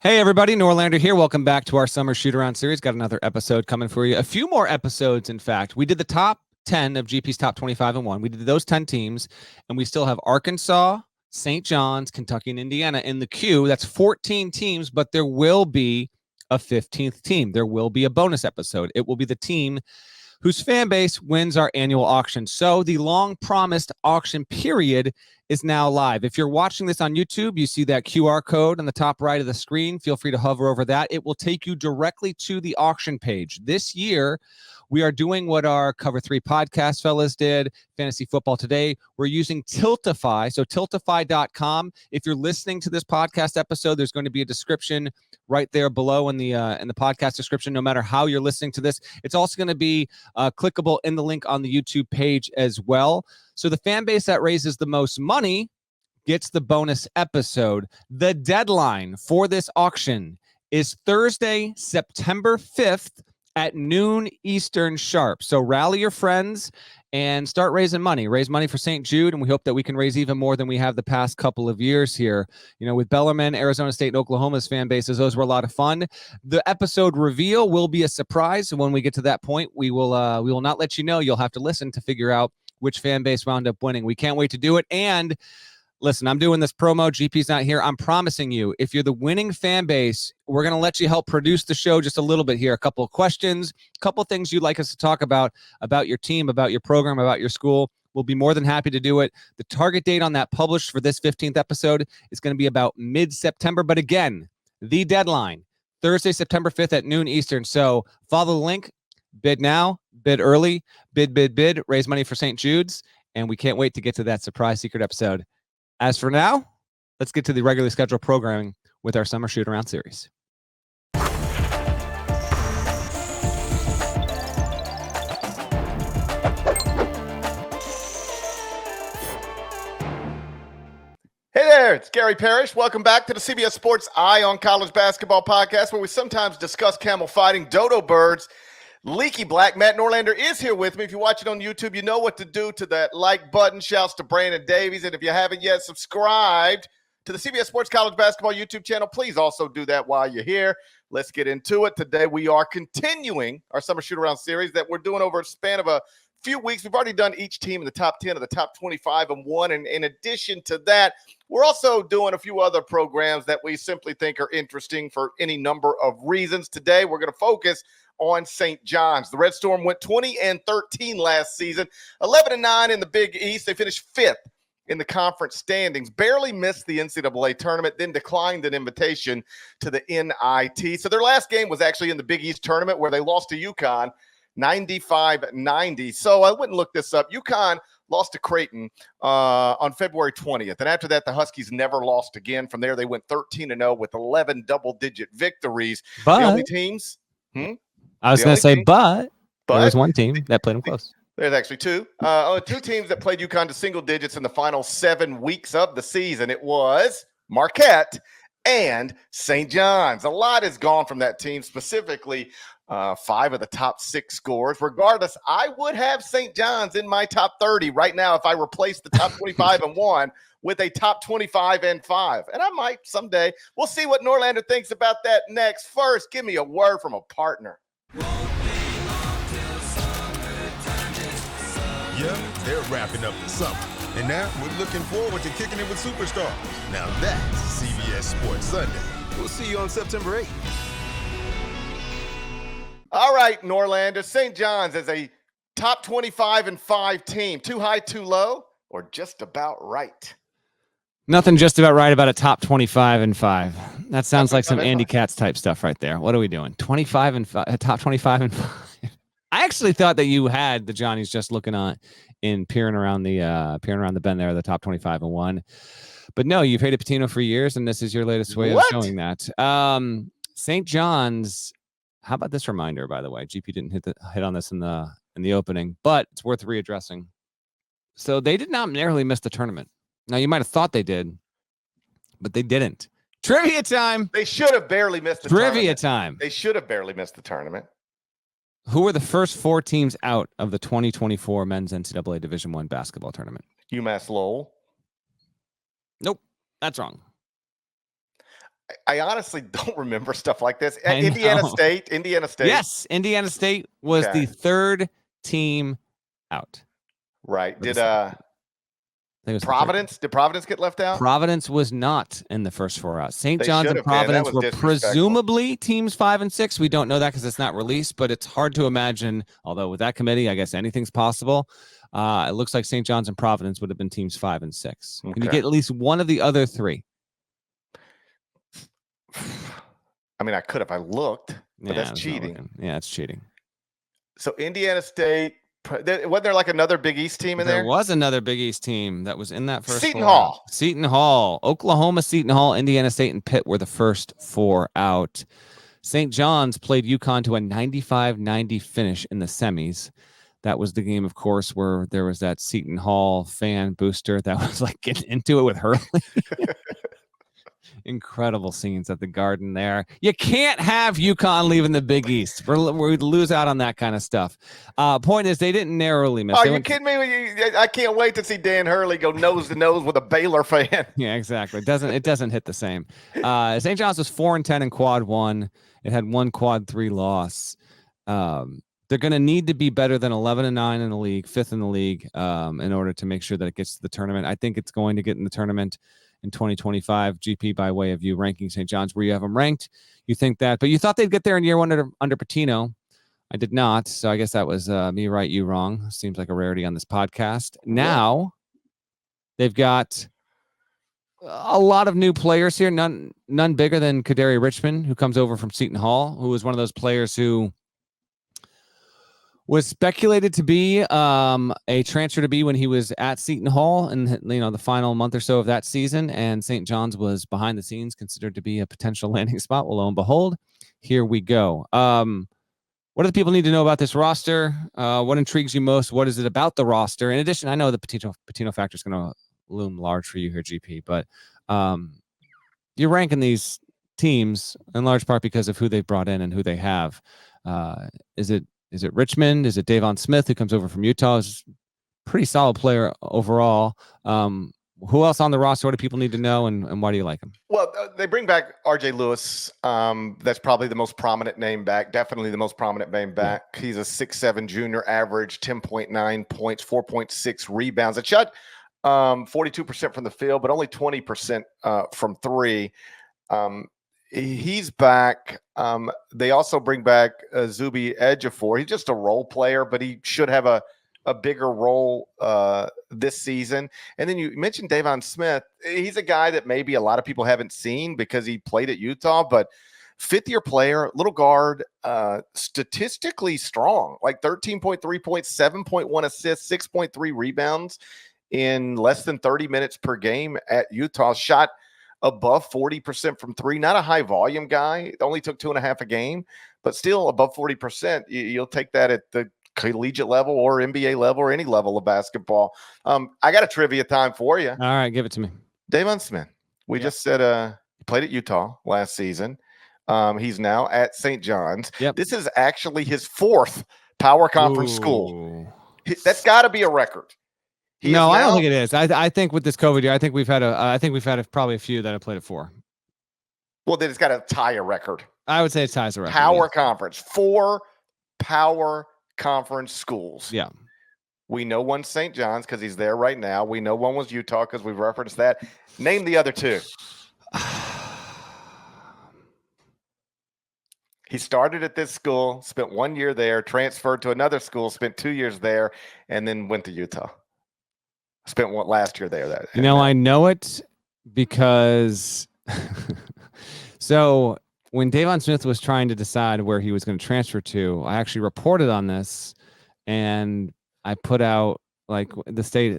Hey, everybody. Norlander here. Welcome back to our Summer Shootaround Series. Got another episode coming for you. A few more episodes, in fact. We did the top 10 of GP's top 25 and 1. We did those 10 teams, and we still have Arkansas, St. John's, Kentucky, and Indiana in the queue. That's 14 teams, but there will be a 15th team. There will be a bonus episode. It will be the team whose fan base wins our annual auction. So the long-promised auction period is now live. If you're watching this on YouTube, you see that QR code on the top right of the screen. Feel free to hover over that. It will take you directly to the auction page. This year, we are doing what our Cover 3 podcast fellas did, Fantasy Football Today. We're using Tiltify, so tiltify.com. If you're listening to this podcast episode, there's going to be a description right there below in the podcast description, no matter how you're listening to this. It's also going to be clickable in the link on the YouTube page as well. So the fan base that raises the most money gets the bonus episode. The deadline for this auction is Thursday, September 5th at noon Eastern sharp. So rally your friends and start raising money. Raise money for St. Jude, and we hope that we can raise even more than we have the past couple of years here. You know, with Bellarmine, Arizona State, and Oklahoma's fan bases, those were a lot of fun. The episode reveal will be a surprise. When we get to that point, we will not let you know. You'll have to listen to figure out which fan base wound up winning. We can't wait to do it. And listen, I'm doing this promo. GP's not here. I'm promising you, if you're the winning fan base, we're going to let you help produce the show just a little bit here. A couple of questions, a couple of things you'd like us to talk about your team, about your program, about your school. We'll be more than happy to do it. The target date on that published for this 15th episode is going to be about mid-September. But again, the deadline, Thursday, September 5th at noon Eastern. So follow the link, bid now, bid early, bid, raise money for St. Jude's. And we can't wait to get to that surprise secret episode. As for now, let's get to the regularly scheduled programming with our Summer Shootaround Series. Hey there, it's Gary Parrish. Welcome back to the CBS Sports Eye on College Basketball podcast, where we sometimes discuss camel fighting, dodo birds, leaky black. Matt Norlander is here with me. If you watch it on YouTube, you know what to do to that like button. Shouts to Brandon Davies. And if you haven't yet subscribed to the CBS Sports College Basketball YouTube channel, please also do that while you're here. Let's get into it. Today we are continuing our Summer Shootaround Series that we're doing over a span of a few weeks. We've already done each team in the top 10 of the top 25 and 1. And in addition to that, we're also doing a few other programs that we simply think are interesting for any number of reasons. Today, we're going to focus on St. John's. The Red Storm went 20-13 last season, 11-9 in the Big East. They finished 5th in the conference standings, barely missed the NCAA tournament, then declined an invitation to the NIT. So their last game was actually in the Big East tournament, where they lost to UConn 95-90. So I wouldn't look this up. UConn lost to Creighton on February 20th. And after that, the Huskies never lost again. From there, they went 13-0 with 11 double-digit victories. But the only teams... I was going to say, but there was one team that played them close. There's actually two. Two teams that played UConn to single digits in the final 7 weeks of the season. It was Marquette and St. John's. A lot has gone from that team, specifically 5 of the top 6 scores. Regardless, I would have St. John's in my top 30 right now if I replaced the top 25 and 1 with a top 25 and 5. And I might someday. We'll see what Norlander thinks about that next. First, give me a word from a partner. Yeah, they're wrapping up the summer. And now we're looking forward to kicking it with superstars. Now that's CBS Sports Sunday. We'll see you on September 8th. All right, Norlander. St. John's is a top 25 and 5 team. Too high, too low, or just about right? Nothing just about right about a top 25 and 5. That sounds like some Andy Katz type stuff right there. What are we doing? 25 and 5, top 25 and 5. I actually thought that you had the Johnnies just looking on in peering around the bend there, the top 25 and 1. But no, you've hated Pitino for years, and this is your latest way of showing that. St. John's. How about this reminder, by the way? GP didn't hit on this in the opening, but it's worth readdressing. So they did not narrowly miss the tournament. Now, you might have thought they did, but they didn't. Trivia time. They should have barely missed the tournament. Trivia time. They should have barely missed the tournament. Who were the first 4 teams out of the 2024 men's NCAA Division I basketball tournament? UMass Lowell. Nope, that's wrong. I honestly don't remember stuff like this. I Indiana know. State. Yes, Indiana State was Okay. the third team out. Right. For the Did second. I think it was the third. Providence? Did Providence get left out? Providence was not in the first 4 out. St. They John's should and have been. That Providence was were disrespectful. presumably teams 5 and 6. We don't know that because it's not released, but it's hard to imagine. Although with that committee, I guess anything's possible. It looks like St. John's and Providence would have been teams 5 and 6. Can you Okay. get at least one of the other 3? I mean, I could if I looked, but that's it's not cheating. looking- Yeah, it's cheating. So Indiana State, wasn't there like another Big East team in there? There was another Big East team that was in that first Seton 4 Hall. out. Seton Hall, Oklahoma, Seton Hall, Indiana State, and Pitt were the first 4 out. St. John's played UConn to a 95-90 finish in the semis. That was the game, of course, where there was that Seton Hall fan booster that was like getting into it with Hurley. Incredible scenes at the Garden there. You can't have UConn leaving the Big East. We'd lose out on that kind of stuff. Point is, they didn't narrowly miss. Are you kidding me? I can't wait to see Dan Hurley go nose to nose with a Baylor fan. Yeah, exactly. It doesn't hit the same. St. John's was 4-10 in quad 1. It had 1 quad 3 loss. They're going to need to be better than 11-9 in the league, 5th in the league, in order to make sure that it gets to the tournament. I think it's going to get in the tournament in 2025. GP, by way of you ranking St. John's where you have them ranked, you think that, but you thought they'd get there in year 1 under Pitino. I did not, so I guess that was me right, you wrong. Seems like a rarity on this podcast. Now they've got a lot of new players here, none bigger than Kadary Richmond, who comes over from Seton Hall, who was one of those players who was speculated to be a transfer to be when he was at Seton Hall in the final month or so of that season, and St. John's was behind the scenes considered to be a potential landing spot. Well, lo and behold, here we go. What do the people need to know about this roster? What intrigues you most? What is it about the roster? In addition, I know the Pitino factor is going to loom large for you here, GP, but you're ranking these teams in large part because of who they've brought in and who they have. Is it Richmond? Is it Davon Smith, who comes over from Utah? Is a pretty solid player overall. Who else on the roster? What do people need to know, and why do you like him? Well, they bring back R.J. Lewis. That's probably the most prominent name back. Definitely the most prominent name back. Yeah. He's a 6'7" junior, average 10.9 points, 4.6 rebounds. It shot 42% from the field, but only 20% from 3. He's back. They also bring back Zuby Ejiofor. He's just a role player, but he should have a bigger role this season. And then you mentioned Davon Smith. He's a guy that maybe a lot of people haven't seen because he played at Utah, but 5th-year player, little guard, statistically strong, like 13.3 points, 7.1 assists, 6.3 rebounds in less than 30 minutes per game at Utah. Shot above 40% from 3, not a high volume guy. It only took 2.5 a game, but still above 40%. You'll take that at the collegiate level or NBA level or any level of basketball. I got a trivia time for you. All right, give it to me. Davon Smith. We just said he played at Utah last season. He's now at St. John's. Yep. This is actually his 4th power conference school. That's got to be a record. I don't think it is. I think with this COVID year, I think we've had probably a few that have played it 4. Well, then it's got to tie a record. I would say it ties a record. Power conference, 4 power conference schools. Yeah. We know one's St. John's because he's there right now. We know one was Utah because we've referenced that. Name the other 2. He started at this school, spent 1 year there, transferred to another school, spent 2 years there, and then went to Utah. Spent last year there. I know it because so when Davon Smith was trying to decide where he was going to transfer to, I actually reported on this, and I put out like the state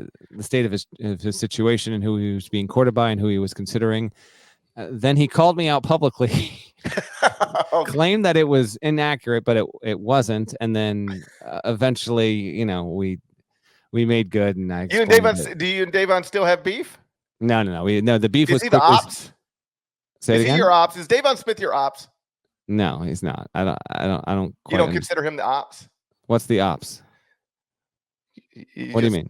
of his situation and who he was being courted by and who he was considering. Then he called me out publicly, claimed that it was inaccurate, but it wasn't, and then eventually, we made good, and I. Do you and Davon still have beef? No. The beef was. Is he the ops? Say it again? Is he your ops? Is Davon Smith your ops? No, he's not. I don't. You don't consider him the ops? What's the ops? What do you mean?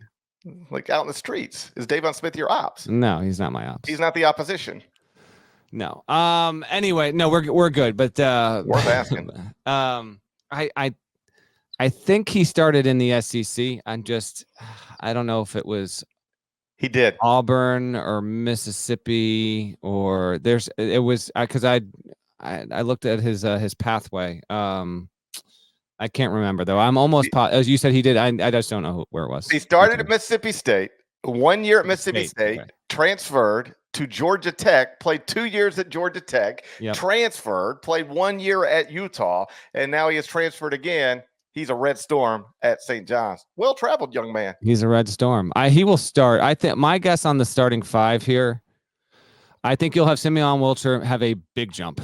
Like out in the streets, is Davon Smith your ops? No, he's not my ops. He's not the opposition. No. Anyway, no, we're good, but Worth asking. I think he started in the SEC. I don't know if it was He did. Auburn or Mississippi or it was because I looked at his pathway. I can't remember though. I'm almost as you said he did. I just don't know where it was. He started at Mississippi State, 1 year at Mississippi State, okay. Transferred to Georgia Tech, played 2 years at Georgia Tech, transferred, played 1 year at Utah, and now he has transferred again. He's a Red Storm at St. John's. Well-traveled young man. He's a Red Storm. He will start. I think my guess on the starting five here, I think you'll have Simeon Wilcher have a big jump.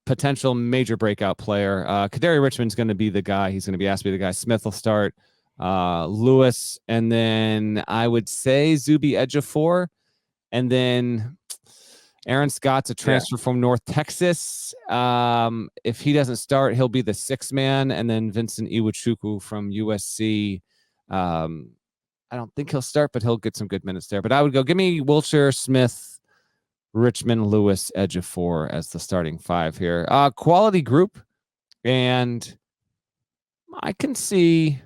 Potential major breakout player. Kadary Richmond's going to be the guy. He's going to be asked to be the guy. Smith will start. Lewis, and then I would say Zuby Ejiofor, and then Aaron Scott's a transfer from North Texas. If he doesn't start, he'll be the sixth man, and then Vincent Iwuchukwu from USC. I don't think he'll start, but he'll get some good minutes there. But I would go, give me Wilcher, Smith, Richmond, Lewis, Ejiofor as the starting five here. Quality group, and I can see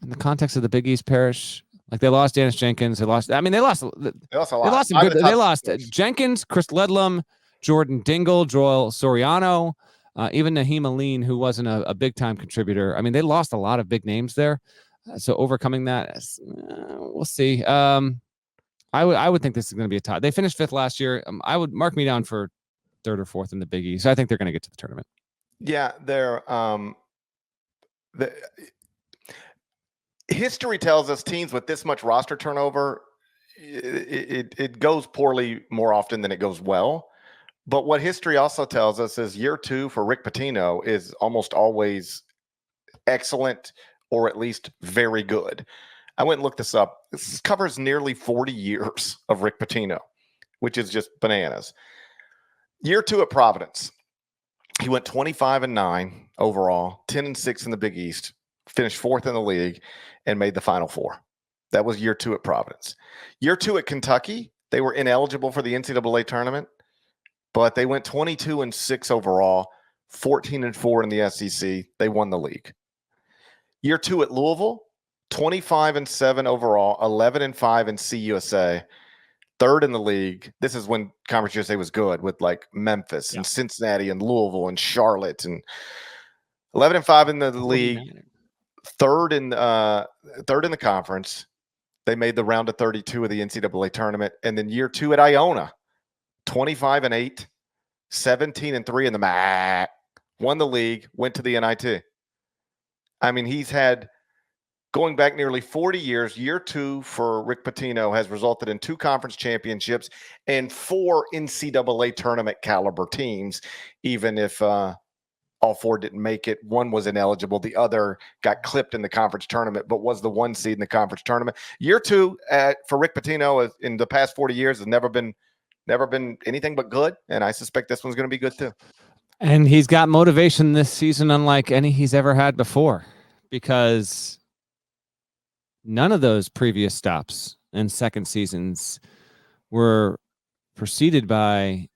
in the context of the Big East, Parrish, like they lost Dennis Jenkins. They lost a lot. They lost some good. They lost Jenkins, Chris Ledlum, Jordan Dingle, Joel Soriano, even Naheem Aline, who wasn't a big time contributor. I mean, they lost a lot of big names there. So overcoming that, we'll see. I would think this is going to be a tie. They finished fifth last year. I would mark me down for third or fourth in the Big East. So I think they're going to get to the tournament. Yeah, they're history tells us teams with this much roster turnover, it goes poorly more often than it goes well. But what history also tells us is year two for Rick Pitino is almost always excellent or at least very good. I went and looked this up. This covers nearly 40 years of Rick Pitino, which is just bananas. Year two at Providence, he went 25-9 overall, 10-6 in the Big East, finished fourth in the league, and made the Final Four. That was year two at Providence. Year two at Kentucky, they were ineligible for the NCAA tournament, but they went 22-6 overall, 14-4 in the SEC. They won the league. Year two at Louisville, 25-7 overall, 11-5 in CUSA, third in the league. This is when Conference USA was good with like Memphis and Cincinnati and Louisville and Charlotte, and 11-5 in the league. Third in the conference. They made the round of 32 of the NCAA tournament. And then year two at Iona, 25-8, 17-3 in the MAC, won the league, went to the NIT. I mean, he's had, going back nearly 40 years, year two for Rick Pitino has resulted in 2 conference championships and 4 NCAA tournament caliber teams, even if all 4 didn't make it. One was ineligible. The other got clipped in the conference tournament, but was the 1 seed in the conference tournament. Year two for Rick Pitino in the past 40 years has never been anything but good, and I suspect this one's going to be good too. And he's got motivation this season unlike any he's ever had before, because none of those previous stops in second seasons were preceded by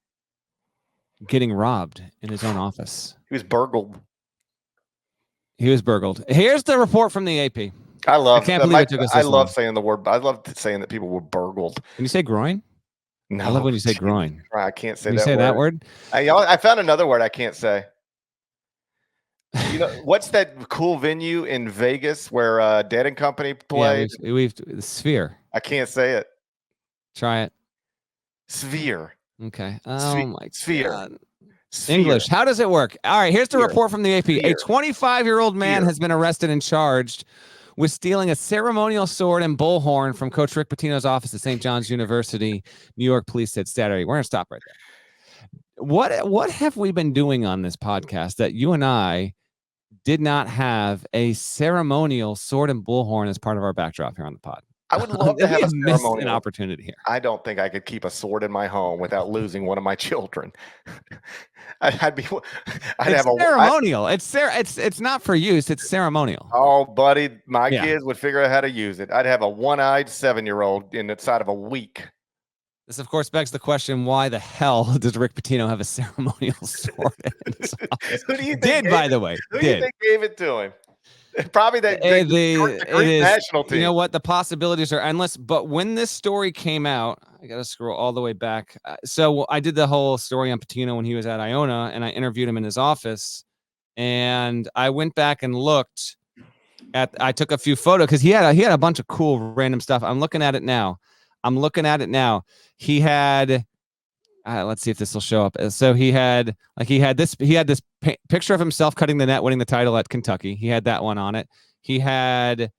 getting robbed in his own office. He was burgled. Here's the report from the AP. I can't believe it took us this long. saying the word. I love saying that people were burgled. Can you say groin? No, I love when you say groin. I can't say Can that. You say that word? I found another word I can't say. You know, what's that cool venue in Vegas where Dead and Company played? Yeah, we've the Sphere. I can't say it. Try it. Sphere. Okay. Oh my Sphere. God. English. How does it work? All right. Here's the report from the AP. A 25-year-old man has been arrested and charged with stealing a ceremonial sword and bullhorn from Coach Rick Pitino's office at St. John's University. New York police said Saturday. We're going to stop right there. What have we been doing on this podcast that you and I did not have a ceremonial sword and bullhorn as part of our backdrop here on the pod? I would love to have a ceremonial. An opportunity here. I don't think I could keep a sword in my home without losing one of my children. I'd have a ceremonial. It's not for use. It's ceremonial. Oh, buddy, my kids would figure out how to use it. I'd have a one-eyed 7-year-old inside of a week. This, of course, begs the question: why the hell does Rick Pitino have a ceremonial sword in his office? Who do you think Did, by the way, Who do you think gave it to him? Probably the Greek national team. You know what? The possibilities are endless. But when this story came out, I got to scroll all the way back. So I did the whole story on Pitino when he was at Iona, and I interviewed him in his office. And I went back and looked I took a few photos because he had a bunch of cool random stuff. I'm looking at it now. He had, let's see if this will show up. So he had this picture of himself cutting the net, winning the title at Kentucky. He had that one on it. He had,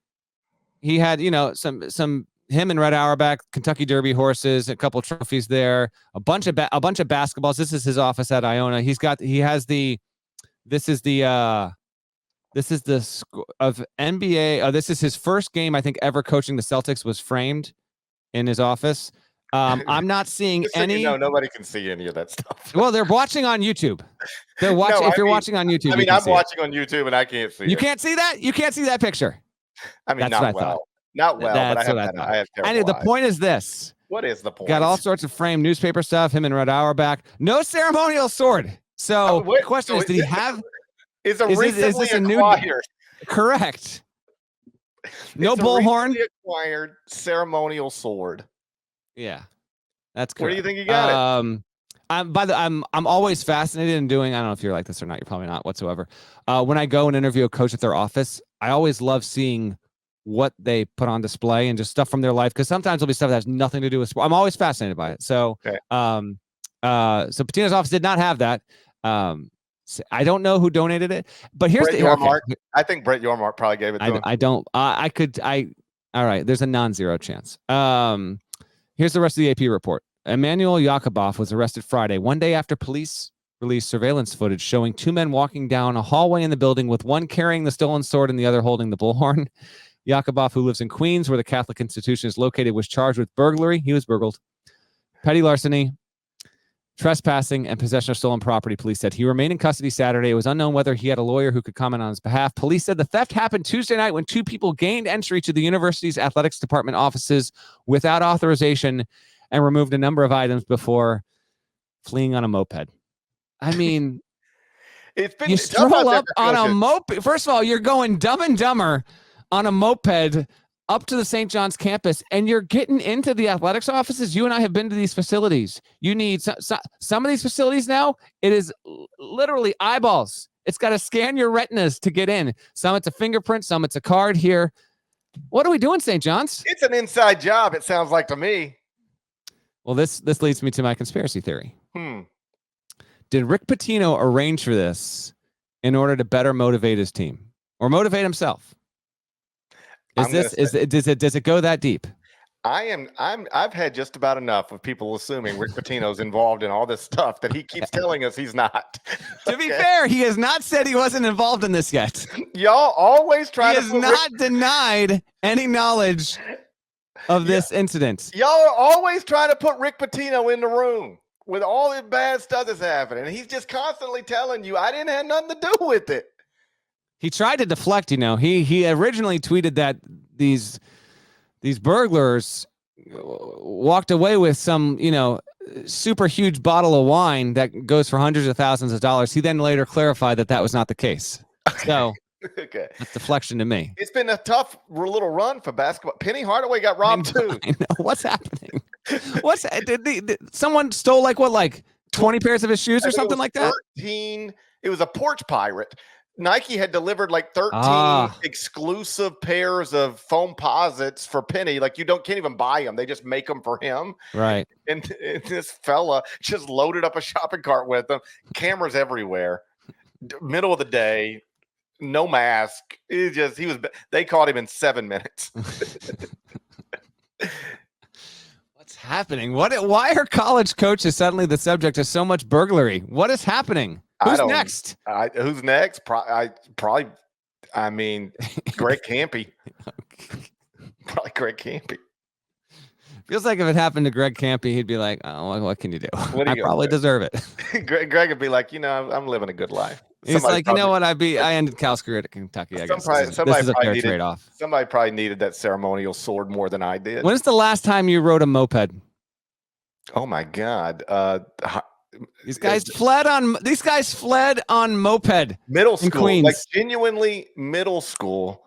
some him and Red Auerbach, Kentucky Derby horses, a couple trophies there, a bunch of basketballs. This is his office at Iona. This is the of NBA. This is his first game, I think, ever coaching the Celtics was framed in his office. I'm not seeing any. No, nobody can see any of that stuff. Well, they're watching on YouTube. They're watching. If you're watching on YouTube, I'm watching on YouTube and I can't see. You can't see that. You can't see that picture. I mean, not well. But I have terrible the point is this. What is the point? Got all sorts of framed newspaper stuff. Him and Red Auerbach. No ceremonial sword. So the question is, did he have? Is this a new? Correct. No bullhorn. Acquired ceremonial sword. Yeah, that's correct. Where do you think you got it? I'm always fascinated in doing. I don't know if you're like this or not. You're probably not whatsoever. When I go and interview a coach at their office, I always love seeing what they put on display and just stuff from their life, because sometimes there'll be stuff that has nothing to do with sport. I'm always fascinated by it. So, okay. So Pitino's office did not have that. So I don't know who donated it, but here's Brett Yormark. I think Brett Yormark probably gave it to him. I don't. All right. There's a non-zero chance. Here's the rest of the AP report. Emmanuel Yakubov was arrested Friday, one day after police released surveillance footage showing two men walking down a hallway in the building, with one carrying the stolen sword and the other holding the bullhorn. Yakubov, who lives in Queens, where the Catholic institution is located, was charged with burglary. He was burgled. Petty larceny, trespassing, and possession of stolen property, police said. He remained in custody Saturday. It was unknown whether he had a lawyer who could comment on his behalf. Police said the theft happened Tuesday night when two people gained entry to the university's athletics department offices without authorization and removed a number of items before fleeing on a moped. I mean, you stroll up on a moped. First of all, you're going Dumb and Dumber on a moped up to the St. John's campus, and you're getting into the athletics offices. You and I have been to these facilities. You need some of these facilities now. It is literally eyeballs. It's got to scan your retinas to get in. Some it's a fingerprint, some it's a card here. What are we doing, St. John's? It's an inside job, it sounds like to me. Well, this leads me to my conspiracy theory. Did Rick Pitino arrange for this in order to better motivate his team or motivate himself? Does it go that deep? I've had just about enough of people assuming Rick Pitino's involved in all this stuff that he keeps telling us he's not. To be fair, he has not said he wasn't involved in this yet. Y'all always try to. He has not denied any knowledge of this incident. Y'all are always trying to put Rick Pitino in the room with all the bad stuff that's happening. And he's just constantly telling you, I didn't have nothing to do with it. He tried to deflect, he originally tweeted that these burglars walked away with some, super huge bottle of wine that goes for hundreds of thousands of dollars. He then later clarified that was not the case. So okay. That's deflection to me. It's been a tough little run for basketball. Penny Hardaway got robbed too. I know. What's happening? Did someone stole like 20 pairs of his shoes or something like that? 13. It was a porch pirate. Nike had delivered like 13 exclusive pairs of foam posits for Penny. Like can't even buy them. They just make them for him. Right. And this fella just loaded up a shopping cart with them. Cameras everywhere. Middle of the day. No mask. They caught him in 7 minutes. What's happening? Why are college coaches suddenly the subject of so much burglary? What is happening? Who's next? Who's next? Probably. I mean, Greg Campy. Probably Greg Campy. Feels like if it happened to Greg Campy, he'd be like, "Oh, what can you do? I probably deserve it." Greg would be like, I'm living a good life. He's like, you know what? I ended Cal's career at Kentucky. I guess this is a fair trade-off. Somebody probably needed that ceremonial sword more than I did. When's the last time you rode a moped? Oh my God. These guys fled on moped Middle in school, Queens. like genuinely middle school.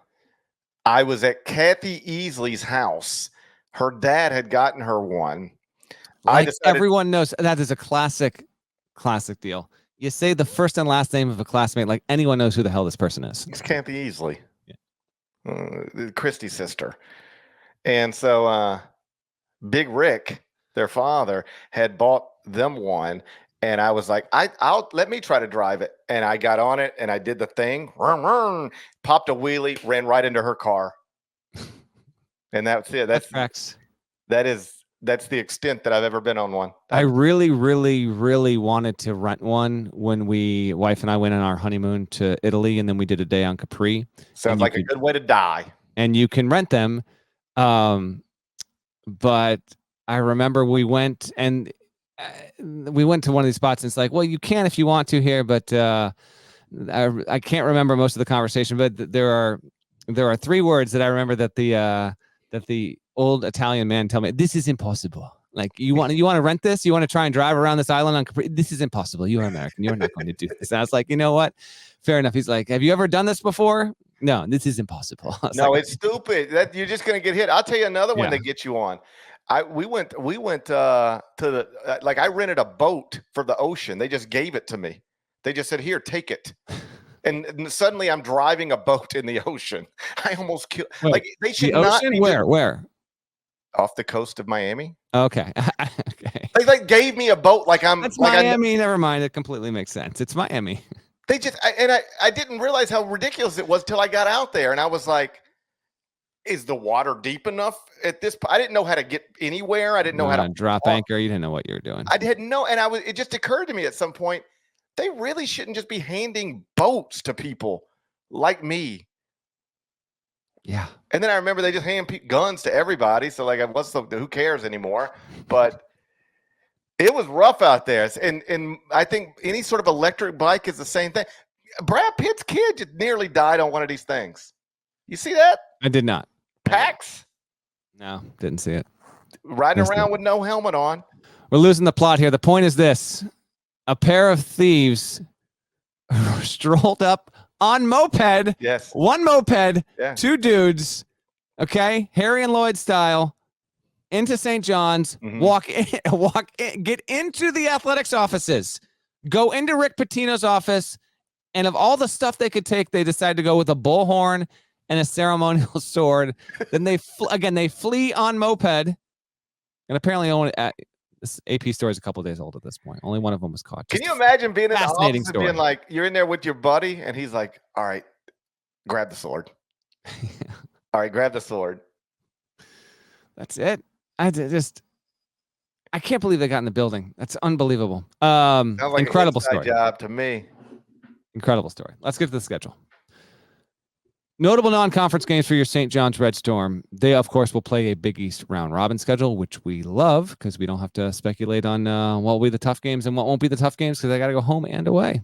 I was at Kathy Easley's house. Her dad had gotten her one. Like everyone knows, that is a classic deal. You say the first and last name of a classmate, like anyone knows who the hell this person is. It's Kathy Easley, Christy's sister. And so Big Rick, their father, had bought them one. And I was like, I'll let me try to drive it. And I got on it and I did the thing, popped a wheelie, ran right into her car. And that's it. That's the extent that I've ever been on one. I really, really, really wanted to rent one when wife and I went on our honeymoon to Italy, and then we did a day on Capri. Sounds like a good way to die. And you can rent them. But I remember we went to one of these spots, and it's like, well, you can if you want to here, but I can't remember most of the conversation. But there are 3 words that I remember that the old Italian man told me. This is impossible. Like, you want to rent this? You want to try and drive around this island on Capri? This is impossible. You are American. You're not going to do this. And I was like, you know what? Fair enough. He's like, have you ever done this before? No, this is impossible. No, it's stupid. That you're just going to get hit. I'll tell you another one that gets you on. We went to the I rented a boat for the ocean. They just gave it to me. They just said, "Here, take it." And suddenly I'm driving a boat in the ocean. I almost killed. Like, they should not be. Where? Off the coast of Miami. Okay. Okay. They gave me a boat like I'm. That's Miami. Never mind. It completely makes sense. It's Miami. They just I didn't realize how ridiculous it was till I got out there, and I was like, "Is the water deep enough at this point?" I didn't know how to get anywhere. I didn't know how to drop anchor. You didn't know what you were doing. I didn't know, and it just occurred to me at some point, they really shouldn't just be handing boats to people like me. Yeah. And then I remember they just hand guns to everybody. So like, who cares anymore? But it was rough out there. And I think any sort of electric bike is the same thing. Brad Pitt's kid just nearly died on one of these things. You see that? I did not. Pax? No, didn't see it. Riding around with no helmet on. We're losing the plot here. The point is this. A pair of thieves strolled up on moped. Yes. One moped, yeah. 2 dudes, okay, Harry and Lloyd style, into St. John's, walk in, get into the athletics offices, go into Rick Pitino's office, and of all the stuff they could take, they decided to go with a bullhorn and a ceremonial sword. Then they flee on moped, and apparently only this AP story is a couple of days old at this point. Only one of them was caught. Can you imagine being in the office and being like, you're in there with your buddy, and he's like, all right, grab the sword. All right, grab the sword. That's it. I can't believe they got in the building. That's unbelievable. Like incredible story. Job to me. Incredible story. Let's get to the schedule. Notable non-conference games for your St. John's Red Storm. They, of course, will play a Big East round robin schedule, which we love because we don't have to speculate on what will be the tough games and what won't be the tough games because they got to go home and away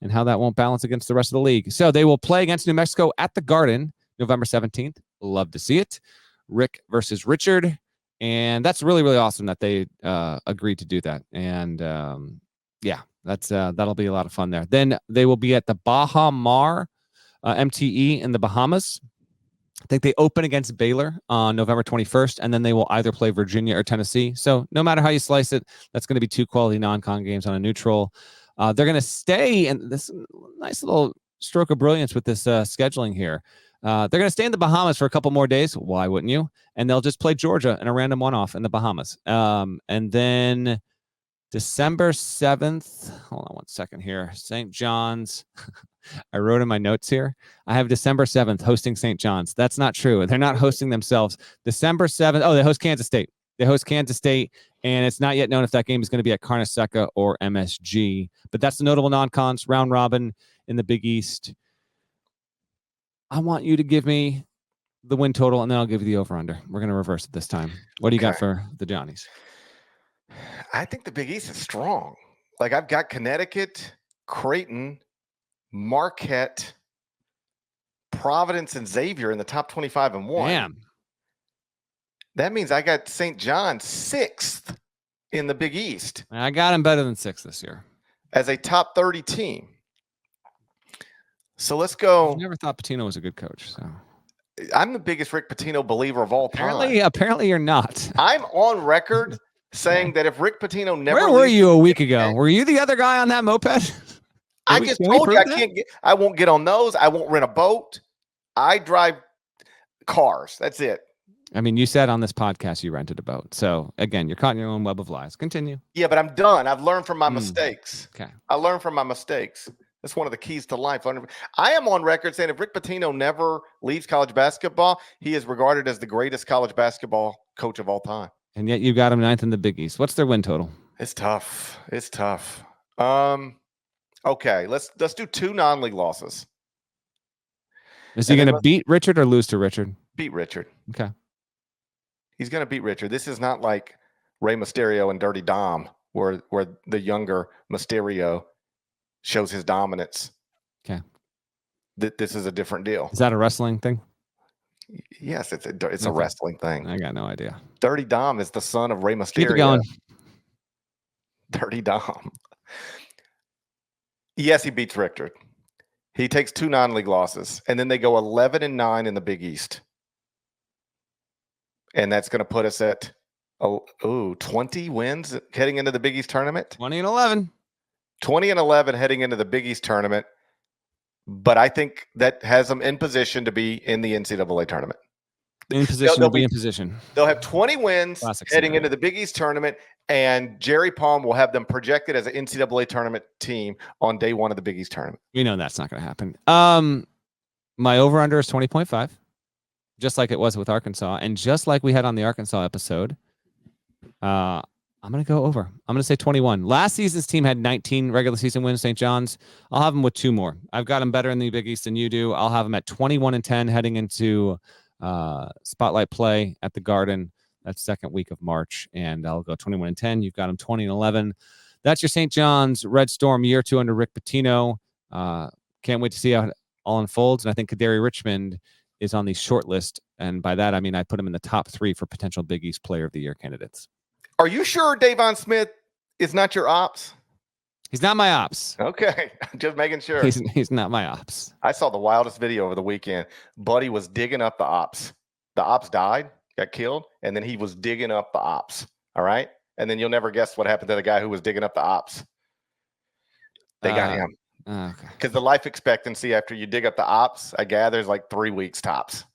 and how that won't balance against the rest of the league. So they will play against New Mexico at the Garden November 17th. Love to see it. Rick versus Richard. And that's really, really awesome that they agreed to do that. And that'll be a lot of fun there. Then they will be at the Baha Mar MTE in the Bahamas. I think they open against Baylor on November 21st, and then they will either play Virginia or Tennessee. So no matter how you slice it, that's going to be 2 quality non-con games on a neutral. They're going to stay in this nice little stroke of brilliance with this scheduling here. They're going to stay in the Bahamas for a couple more days. Why wouldn't you? And they'll just play Georgia in a random one-off in the Bahamas. And then December 7th, hold on one second here, St. John's. I wrote in my notes here. I have December 7th hosting St. John's. That's not true. They're not hosting themselves. December 7th. Oh, they host Kansas State. And it's not yet known if that game is going to be at Carneseca or MSG. But that's the notable non-cons round robin in the Big East. I want you to give me the win total, and then I'll give you the over-under. We're going to reverse it this time. What do you got for the Johnnies? I think the Big East is strong. Like, I've got Connecticut, Creighton, Marquette, Providence, and Xavier in the top 25-1. Damn. That means I got St. John's 6th in the Big East. I got him better than 6 this year. As a top 30 team. So let's go. I never thought Pitino was a good coach. So I'm the biggest Rick Pitino believer of all time. Apparently you're not. I'm on record saying that if Rick Pitino never Where were you a week ago? Were you the other guy on that moped? I just told you I won't get on those. I won't rent a boat. I drive cars. That's it. I mean, you said on this podcast you rented a boat. So again, you're caught in your own web of lies. Continue. Yeah, but I'm done. I've learned from my mistakes. Okay. I learned from my mistakes. That's one of the keys to life. I am on record saying if Rick Pitino never leaves college basketball, he is regarded as the greatest college basketball coach of all time. And yet you got him 9th in the Big East. What's their win total? It's tough. It's tough. Okay, let's do 2 non-league losses. Is he going to beat Richard or lose to Richard? Beat Richard. Okay. He's going to beat Richard. This is not like Rey Mysterio and Dirty Dom, where the younger Mysterio shows his dominance. Okay. This is a different deal. Is that a wrestling thing? Yes, it's a wrestling thing. I got no idea. Dirty Dom is the son of Rey Mysterio. Keep it going. Dirty Dom. Yes, he beats Richard. He takes 2 non-league losses, and then they go 11-9 in the Big East. And that's going to put us at 20 wins heading into the Big East tournament. 20-11. 20-11 heading into the Big East tournament. But I think that has them in position to be in the NCAA tournament. In position to be in position. They'll have 20 wins Classic heading scenario. into the Big East tournament, and Jerry Palm will have them projected as an NCAA tournament team on day 1 of the Big East tournament. We know that's not going to happen. My over-under is 20.5, just like it was with Arkansas, and just like we had on the Arkansas episode. I'm going to go over. I'm going to say 21. Last season's team had 19 regular season wins, St. John's. I'll have them with 2 more. I've got them better in the Big East than you do. I'll have them at 21-10 heading into spotlight play at the Garden. That's second week of March, and I'll go 21-10. You've got them 20-11. That's your St. John's Red Storm year 2 under Rick Pitino. Can't wait to see how it all unfolds. And I think Kadary Richmond is on the short list. And by that, I mean, I put him in the top 3 for potential Big East Player of the Year candidates. Are you sure Davon Smith is not your ops? He's not my ops. Okay, just making sure. He's not my ops. I saw the wildest video over the weekend. Buddy was digging up the ops. The ops died, got killed, and then he was digging up the ops. All right? And then you'll never guess what happened to the guy who was digging up the ops. They got him. Okay. Because the life expectancy after you dig up the ops, I gather, is like 3 weeks tops.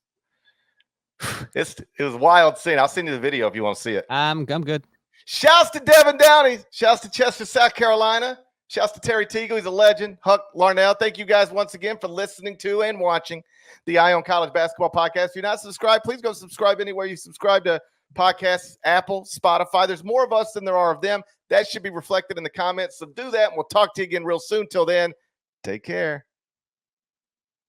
It was a wild scene. I'll send you the video if you want to see it. I'm good. Shouts to Devin Downey. Shouts to Chester, South Carolina. Shouts to Terry Teagle. He's a legend. Huck Larnell. Thank you guys once again for listening to and watching the Eye on College Basketball Podcast. If you're not subscribed, please go subscribe anywhere you subscribe to podcasts, Apple, Spotify. There's more of us than there are of them. That should be reflected in the comments. So do that, and we'll talk to you again real soon. Till then, take care.